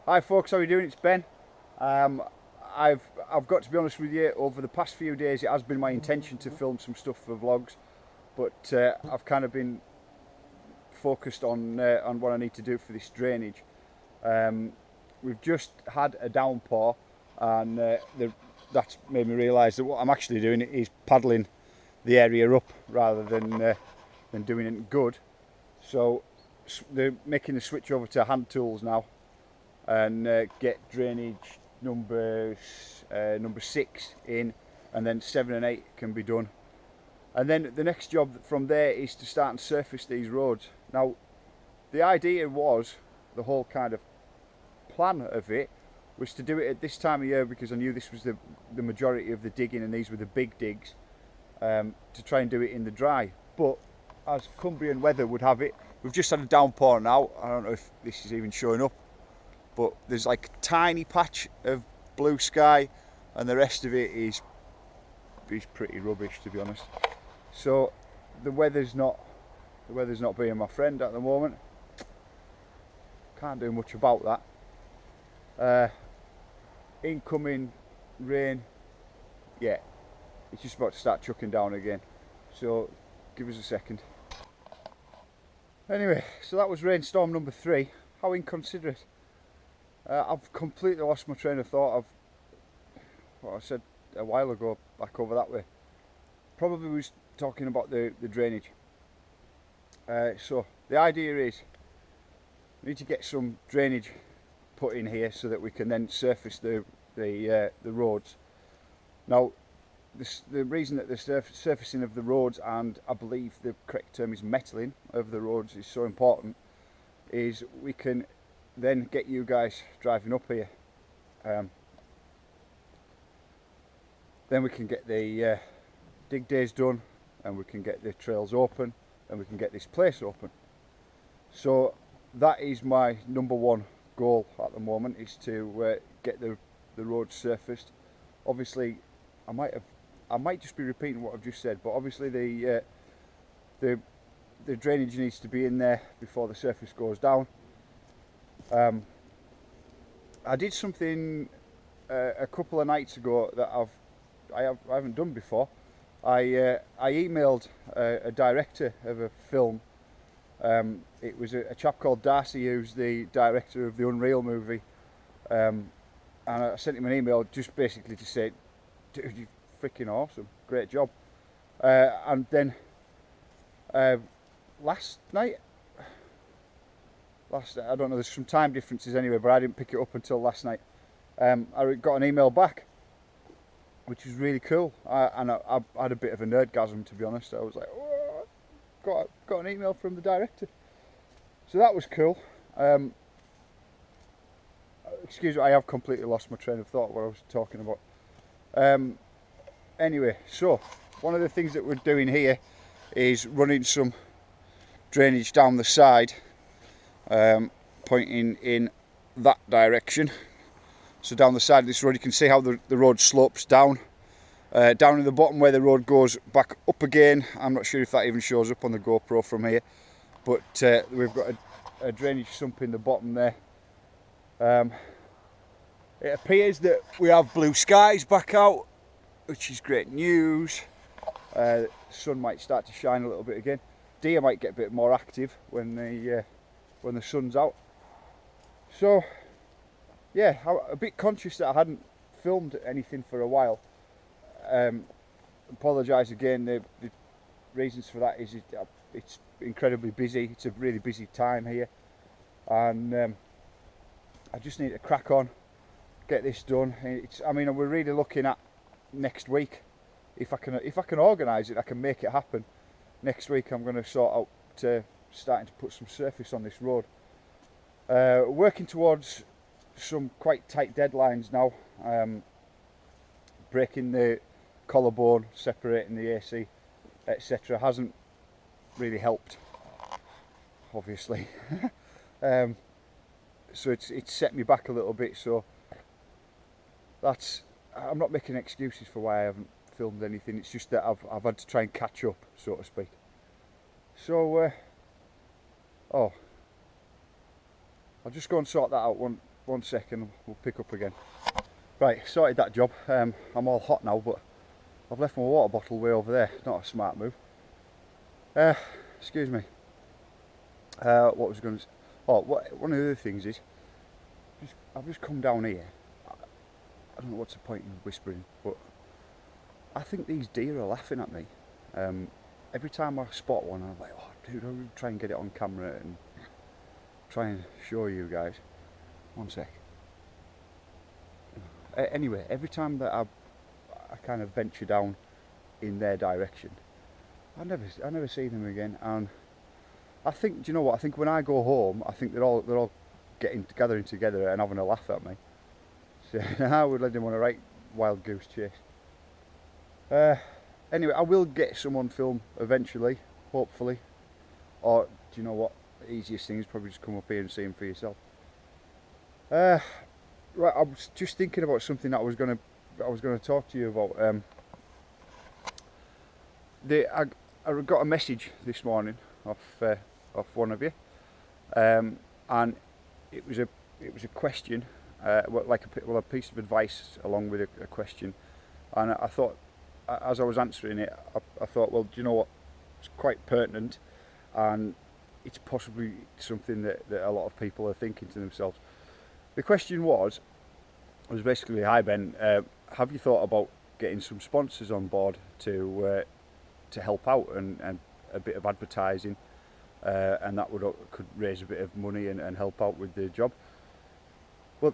Hi folks, how are you doing? It's Ben. I've got to be honest with you, over the past few days it has been my intention to film some stuff for vlogs, but I've kind of been focused on what I need to do for this drainage. We've just had a downpour, and that's made me realise that what I'm actually doing is paddling the area up rather than doing it good. So they're making the switch over to hand tools now and get drainage number 6 in, and then 7 and 8 can be done. And then the next job from there is to start and surface these roads. Now the idea was, the whole kind of plan of it was to do it at this time of year, because I knew this was the majority of the digging and these were the big digs, to try and do it in the dry. But as Cumbrian weather would have it, we've just had a downpour now. I don't know if this is even showing up, but there's like a tiny patch of blue sky and the rest of it is pretty rubbish, to be honest. So the weather's not being my friend at the moment. Can't do much about that. Incoming rain, yeah, it's just about to start chucking down again, so give us a second. Anyway, so that was rainstorm number 3. How inconsiderate. I've completely lost my train of thought of what I said a while ago back over that way. Probably was talking about the drainage. So the idea is we need to get some drainage put in here so that we can then surface the roads. Now the reason that the surfacing of the roads, and I believe the correct term is metaling of the roads, is so important is we can then get you guys driving up here. Then we can get the dig days done, and we can get the trails open, and we can get this place open. So that is my number 1 goal at the moment, is to get the roads surfaced. Obviously I might just be repeating what I've just said, but obviously the drainage needs to be in there before the surface goes down. I did something a couple of nights ago that I haven't done before. I emailed a director of a film. It was a chap called Darcy, who's the director of the Unreal movie, and I sent him an email just basically to say, dude, you're freaking awesome, great job. And then last night, I don't know, there's some time differences anyway, but I didn't pick it up until last night. I got an email back, which was really cool, and I had a bit of a nerdgasm, to be honest. I was like, oh, got an email from the director, so that was cool. Excuse me, I have completely lost my train of thought what I was talking about. Anyway, so one of the things that we're doing here is running some drainage down the side, pointing in that direction. So down the side of this road you can see how the road slopes down. Down in the bottom where the road goes back up again, I'm not sure if that even shows up on the GoPro from here, but we've got a drainage sump in the bottom there. It appears that we have blue skies back out, which is great news. The sun might start to shine a little bit again. Deer might get a bit more active when the sun's out. So yeah, I'm a bit conscious that I hadn't filmed anything for a while. Apologise again. The reasons for that is it's incredibly busy. It's a really busy time here, and I just need to crack on, get this done. I mean, we're really looking at next week. If I can organise it, I can make it happen. Next week I'm going to sort out starting to put some surface on this road. Working towards some quite tight deadlines now. Breaking the collarbone, separating the AC, etc. hasn't really helped, obviously. So it's set me back a little bit. So I'm not making excuses for why I haven't filmed anything. It's just that I've had to try and catch up, so to speak. So I'll just go and sort that out 1 second, we'll pick up again. Right, sorted that job. I'm all hot now, but I've left my water bottle way over there. Not a smart move. Excuse me. What was I going to say? Oh, one of the other things is, I've just come down here. I don't know what's the point in whispering, but I think these deer are laughing at me. Every time I spot one, I'm like, oh dude, I'll try and get it on camera and try and show you guys. 1 sec. Anyway, every time that I kind of venture down in their direction, I never see them again. And I think, do you know what? I think when I go home, I think they're all gathering together and having a laugh at me. So I would let them on a right wild goose chase. Anyway, I will get someone film eventually, hopefully. Or do you know what? The easiest thing is probably just come up here and see them for yourself. Right, I was just thinking about something that I was gonna talk to you about. I got a message this morning off one of you, and it was a question, a piece of advice along with a question, and I thought, as I was answering it, I thought, well, do you know what? It's quite pertinent, and it's possibly something that a lot of people are thinking to themselves. The question was basically, hi Ben, have you thought about getting some sponsors on board to help out and a bit of advertising, and that could raise a bit of money and help out with the job? Well,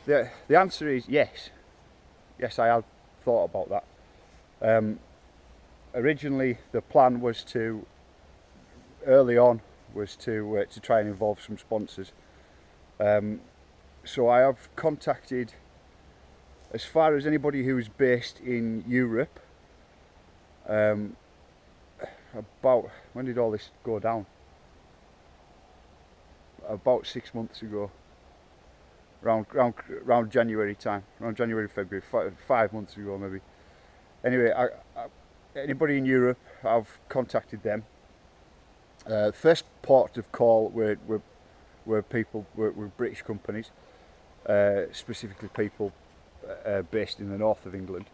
the answer is yes. Yes, I have thought about that. Originally, the plan was early on to try and involve some sponsors. So I have contacted, as far as anybody who's based in Europe. About, when did all this go down? About 6 months ago. Around January time, around January, February, 5 months ago maybe. Anyway, anybody in Europe, I've contacted them. First port of call were British companies, specifically people based in the north of England.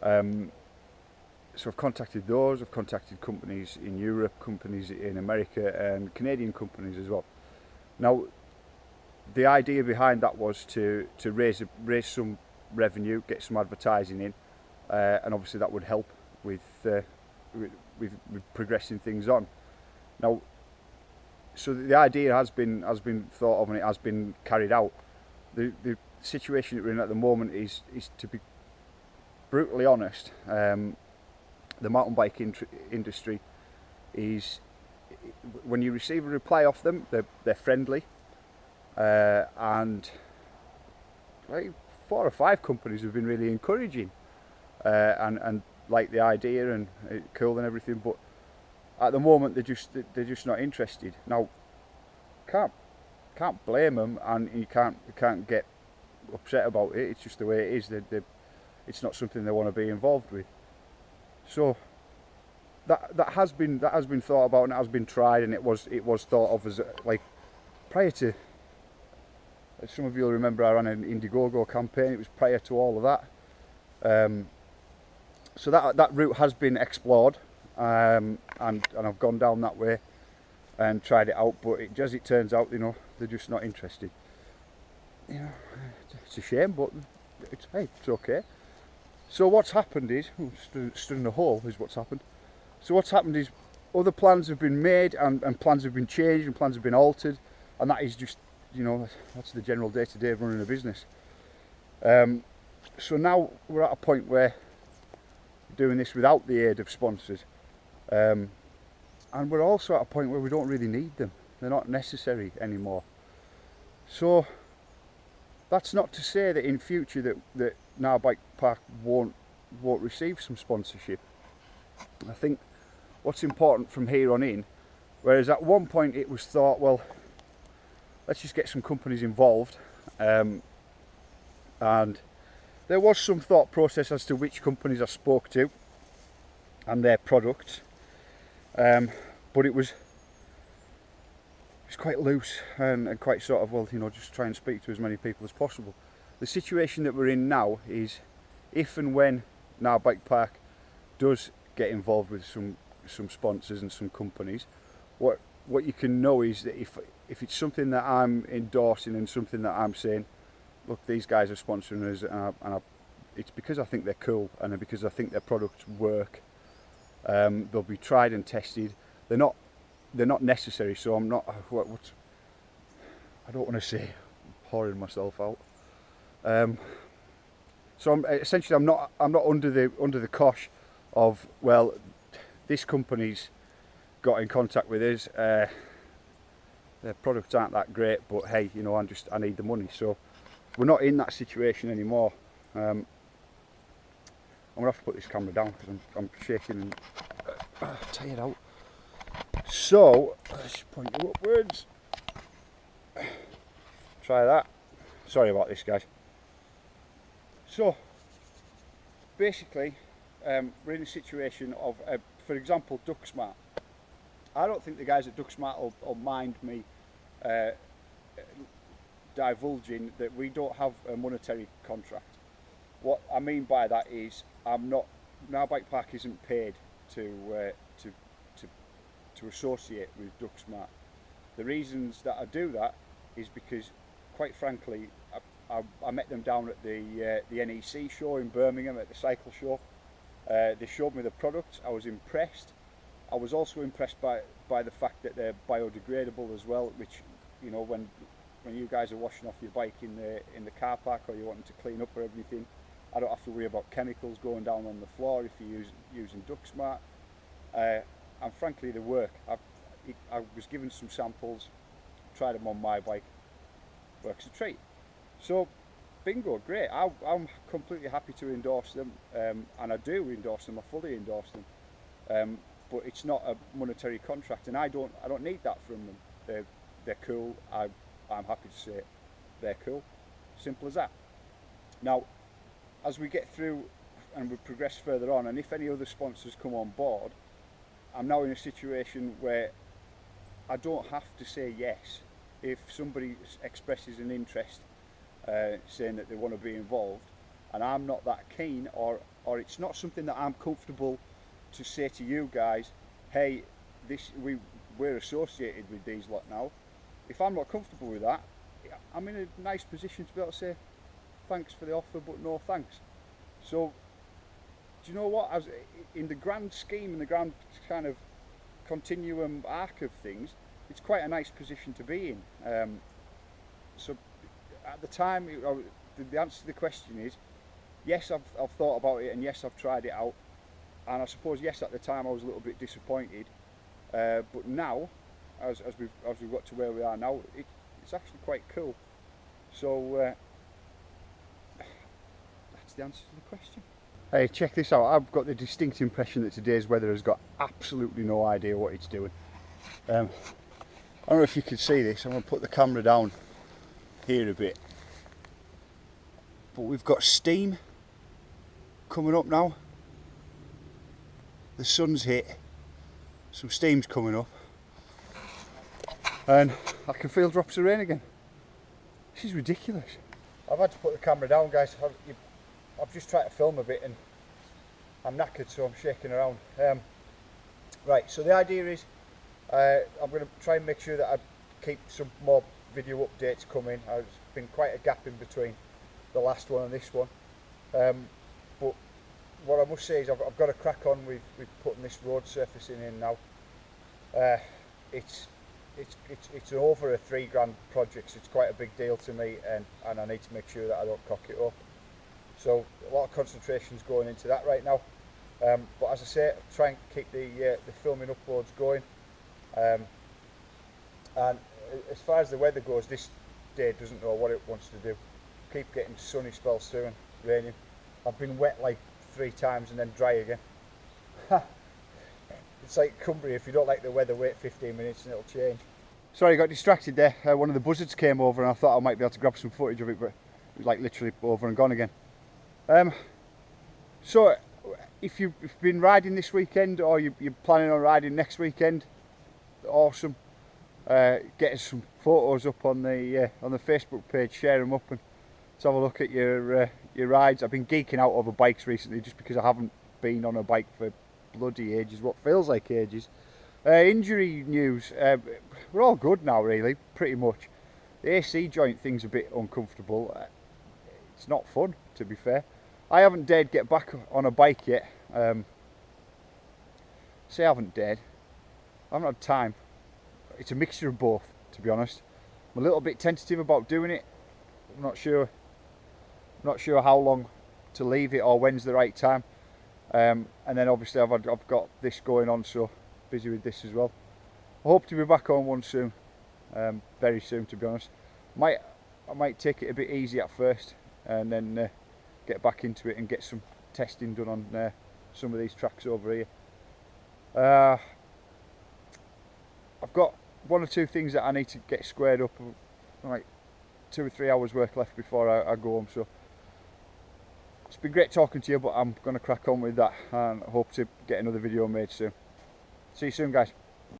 So I've contacted those. I've contacted companies in Europe, companies in America, and Canadian companies as well. Now, the idea behind that was to raise some revenue, get some advertising in, and obviously that would help with progressing things on. Now, so the idea has been thought of and it has been carried out. The situation that we're in at the moment is to be brutally honest. The mountain bike industry is, when you receive a reply off them, they're friendly, and like 4 or 5 companies have been really encouraging and like the idea and cool and everything, but at the moment they're just not interested. Now, can't blame them, and you can't get upset about it. It's just the way it is. It's not something they want to be involved with. So that has been thought about and it has been tried, and it was thought of as like prior to. As some of you will remember, I ran an Indiegogo campaign. It was prior to all of that. So that route has been explored, and I've gone down that way and tried it out. But as it turns out, you know, they're just not interested. You know, it's a shame, but hey, it's okay. So what's happened is, stood in a hole is what's happened. So what's happened is other plans have been made and plans have been changed and plans have been altered, and that is just, you know, that's the general day-to-day of running a business. So now we're at a point where we're doing this without the aid of sponsors, and we're also at a point where we don't really need them. They're not necessary anymore. So that's not to say that in future that GNAR Bike Park won't receive some sponsorship. I think what's important from here on in, whereas at one point it was thought, well, let's just get some companies involved, and there was some thought process as to which companies I spoke to and their products, but it was it's quite loose and quite sort of, well, you know, just try and speak to as many people as possible. The situation that we're in now is, if and when GNAR Bike Park does get involved with some sponsors and some companies, what you can know is that if it's something that I'm endorsing and something that I'm saying, look, these guys are sponsoring us, it's because I think they're cool and because I think their products work. They'll be tried and tested. They're not necessary, so I'm not. I don't want to say I'm pouring myself out. So essentially I'm not under the cosh of, well, this company's got in contact with us. Their products aren't that great, but hey, you know, I need the money. So we're not in that situation anymore. I'm gonna have to put this camera down because I'm shaking and tired out. So let's point you upwards. Try that. Sorry about this, guys. So basically, we're in a situation of, for example, DuckSmart. I don't think the guys at DuckSmart will mind me divulging that we don't have a monetary contract. What I mean by that is, GNAR Bike Park isn't paid to associate with DuckSmart. The reasons that I do that is because, quite frankly, I met them down at the NEC show in Birmingham, at the cycle show. They showed me the products. I was impressed. I was also impressed by the fact that they're biodegradable as well, which, you know, when you guys are washing off your bike in the car park, or you're wanting to clean up or everything, I don't have to worry about chemicals going down on the floor if you're using DuckSmart. And frankly, they work. I was given some samples, tried them on my bike, works a treat. So bingo, great. I'm completely happy to endorse them, and I do endorse them. I fully endorse them. But it's not a monetary contract, and I don't need that from them. They're cool. I'm happy to say it. They're cool. Simple as that. Now, as we get through and we progress further on, and if any other sponsors come on board, I'm now in a situation where I don't have to say yes. If somebody expresses an interest, saying that they want to be involved, and I'm not that keen, or it's not something that I'm comfortable to say to you guys, hey, we're associated with these lot now. If I'm not comfortable with that, I'm in a nice position to be able to say thanks for the offer, but no thanks. So, do you know what? In the grand scheme, in the grand kind of continuum arc of things, it's quite a nice position to be in. So, at the time, the answer to the question is yes, I've thought about it, and yes, I've tried it out. And I suppose, yes, at the time I was a little bit disappointed, but now, as we've got to where we are now, it's actually quite cool. So that's the answer to the question. Hey, check this out. I've got the distinct impression that today's weather has got absolutely no idea what it's doing. I don't know if you can see this. I'm going to put the camera down here a bit. But we've got steam coming up now. The sun's hit, some steam's coming up, and I can feel drops of rain again. This is ridiculous. I've had to put the camera down, guys. I've just tried to film a bit and I'm knackered, so I'm shaking around. Right, so the idea is I'm going to try and make sure that I keep some more video updates coming. There's been quite a gap in between the last one and this one. But what I must say is I've got to crack on with putting this road surfacing in now. It's over a £3 project, so it's quite a big deal to me, and I need to make sure that I don't cock it up. So a lot of concentration's going into that right now. But as I say, try and keep the filming uploads going. And as far as the weather goes, this day doesn't know what it wants to do. Keep getting sunny spells through and raining. I've been wet like 3 times and then dry again. It's like Cumbria. If you don't like the weather, wait 15 minutes and it'll change. Sorry, I got distracted there. One of the buzzards came over and I thought I might be able to grab some footage of it, but it was like literally over and gone again. So if you've been riding this weekend, or you're planning on riding next weekend, awesome. get some photos up on the Facebook page, share them up, and let's have a look at your rides. I've been geeking out over bikes recently just because I haven't been on a bike for bloody ages, what feels like ages. Injury news, we're all good now really, pretty much. The AC joint thing's a bit uncomfortable. It's not fun, to be fair. I haven't dared get back on a bike yet. Say I haven't dared. I haven't had time. It's a mixture of both, to be honest. I'm a little bit tentative about doing it. I'm not sure how long to leave it or when's the right time. And then obviously I've got this going on, so busy with this as well. I hope to be back on one soon, very soon, to be honest. I might take it a bit easy at first, and then get back into it and get some testing done on some of these tracks over here. I've got one or two things that I need to get squared up, like 2 or 3 hours work left before I go home, so it's been great talking to you, but I'm going to crack on with that and I hope to get another video made soon. See you soon, guys.